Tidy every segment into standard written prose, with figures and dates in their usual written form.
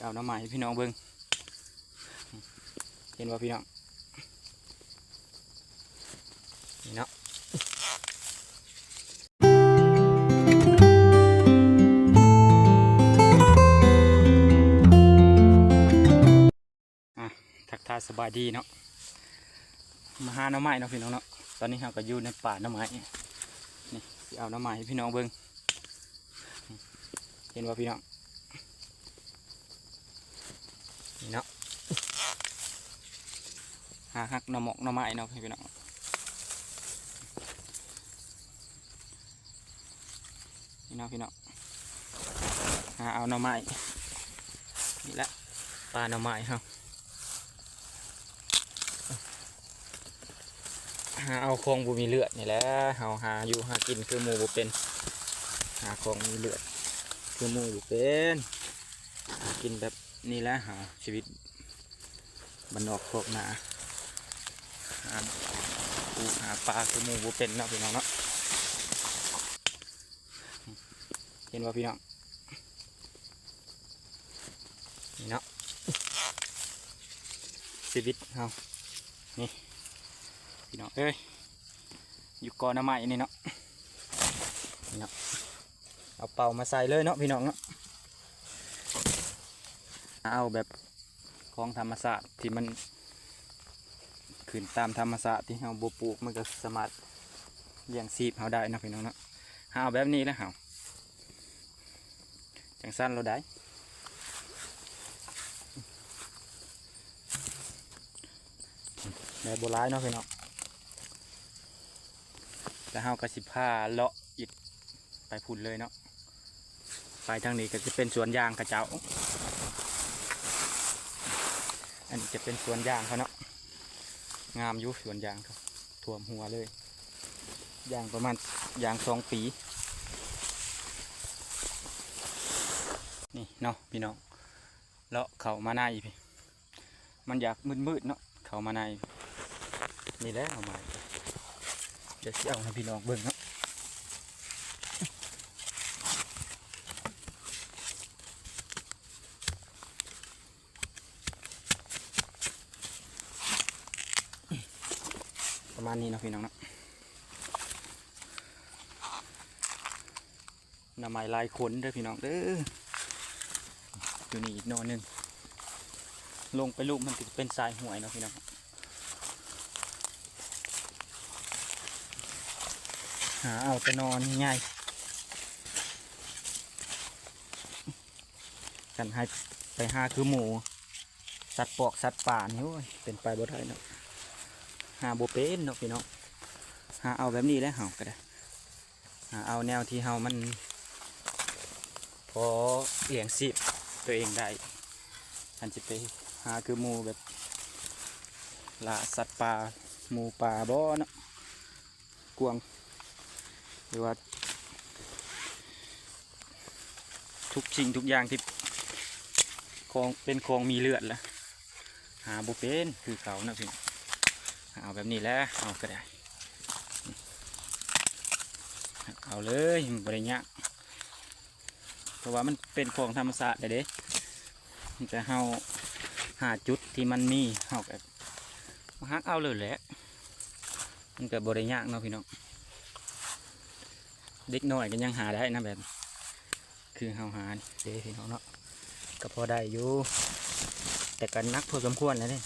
เอาน้ำใหม่ให้พี่น้องเบิ้งเห็นว่าพี่น้องนี่เนาะทักทายสบายดีเนาะมาหาน้ำใหม่เนาะพี่น้องเนาะตอนนี้เราก็อยู่ในป่าน้ำใหม่นี่เอาน้ำใหม่ให้พี่น้องเบิ้งเห็นว่าพี่น้องนี่เนาะหาหักหน่อหมกหน่อไม้เนาะพี่น้องนี่เนาะพี่น้องหาเอาหน่อไม้นี่แหละปลาหน่อไม้ครับหาเอาคงบุมีเลือดนี่แหละหาอยู่หากินคือหมูบุเป็นหาของมีเลือดคือหมูบุเป็นหากินแบบนี่แหละหาชีวิตบรรนอกพวกนาหาปูหาปลาคือหมูบุเป็นเนาะพี่น้องเนาะเห็นว่าพี่น้องนี่เนาะชีวิตเรานี่พี่น้องเอ้ยอยู่กอน้ำไม้นี่เนาะนี่เนาะเอาเป่ามาใส่เลยเนาะพี่น้องเนาะเอาแบบของธรรมศาสตร์ที่มันขึ้นตามธรรมศาสตร์ที่เราปลูกมันก็สามารถเลี้ยงชีพเราได้นะพี่น้องเนาะเอาแบบนี้แล้วเอาจังสั้นเราได้แบบโบราณเนาะพี่น้องแล้วเราก็สิพาเลาะอิดไปพุ่นเลยเนาะไปทางนี้ก็จะเป็นสวนยางกระเจ้าอันนี้จะเป็นสวนยางเขาเนาะงามอยู่สวนยางเขาท่วมหัวเลยยางประมาณยาง2 ปีนี่เนาะพี่น้องเลาะเขามาในพี่มันอยากมืดๆเนาะเขามาในนี่แหละเอามาเดี๋ยวเอาให้พี่น้องเบิ่งเนาะประมาณนี้เนาะพี่น้องเนาะหน่อไม้ลายขนเด้อพี่น้องเด้ออยู่นี่อีกนอนหนึ่งลงไปลูกมันจะเป็นทรายห่วยเนาะพี่น้องหาเอาไปนอนง่ายกันให้ไปหาคือหมูสัตว์ปอกสัตว์ป่านี่โอ้ยเป็นไปบ่ได้เนาะหาโบเป็นเนาะพี่น้องหาเอาแบบนี้แล้วเฮาก็ได้หาเอาแนวที่เฮามันพอเลี้ยงชีพตัวเองได้อันจะไปหาคือหมูแบบล่าสัตว์ป่าหมูป่าบ่เนาะกวางหรือว่าทุกสิ่งทุกอย่างที่ของเป็นของมีเลือดแล้วหาบุเป็นคือเขานะพี่เอาแบบนี้แล้วเอาก็ได้เอาเลยมันบริเนี้ยเพราะว่ามันเป็นของธรรมชาติเด้มันจะเฮาหาจุดที่มันมีเฮาแบบมาฮักเอาเลยแหละมันเกิดบริเนี้ยเนาะพี่น้องเด็กน้อยก็ยังหาได้นะแบบคือเฮาหาเด้พี่น้องเนาะก็พอได้อยู่แต่กันนักพอสมควรนะเนี่ย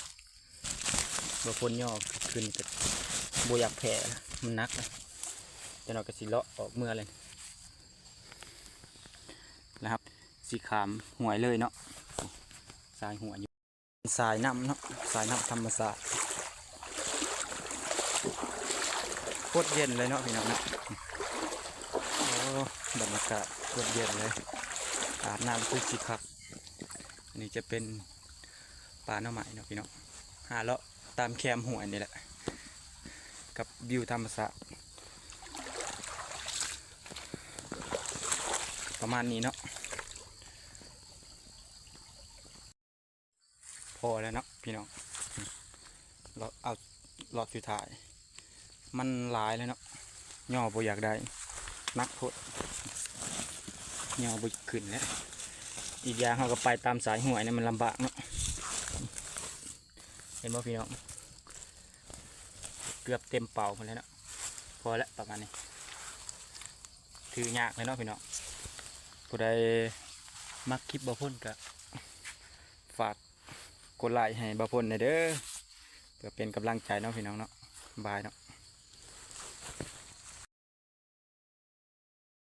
บางคนย่อขึ้นแต่โบอยากแผ่มันนักนะจะนอนกับสีเลาะออกเมื่อเลยนะครับสีขามหวยเลยเนาะสายหัวอยู่สายน้ำเนาะสายน้ำธรรมศาสตร์โคตรเย็นเลยเนาะพี่น้องนะโอ้บรรยากาศโคตรเย็นเลยอาบน้ำคุกสิครับอันนี้จะเป็นปลาหน่อไม้เนาะพี่น้องหาเลาะตามแคมหัวนี่แหละกับวิวธรรมศาสตร์ประมาณนี้เนาะพอแล้วเนาะพี่น้องเราเอาหลอดสุดท้ายมันหลายเลยเนาะย่อบ่อยากได้นักโทษย่อบ่ขึ้นแล้ว อีกอย่างเขาก็ไปตามสายห้วยเนี่ยมันลำบากเนาะเห็นบ่พี่น้องเกือบเต็มเป่าหมดแล้วเนาะพอแล้วประมาณนี้ถือยากเลยเนาะพี่น้องผู้ใดมักคลิปบ่พ่นก็ฝากกดไลค์ให้บ่พ่นหน่อยเด้อเพื่อเป็นกำลังใจเนาะพี่น้องเนาะบายเนาะ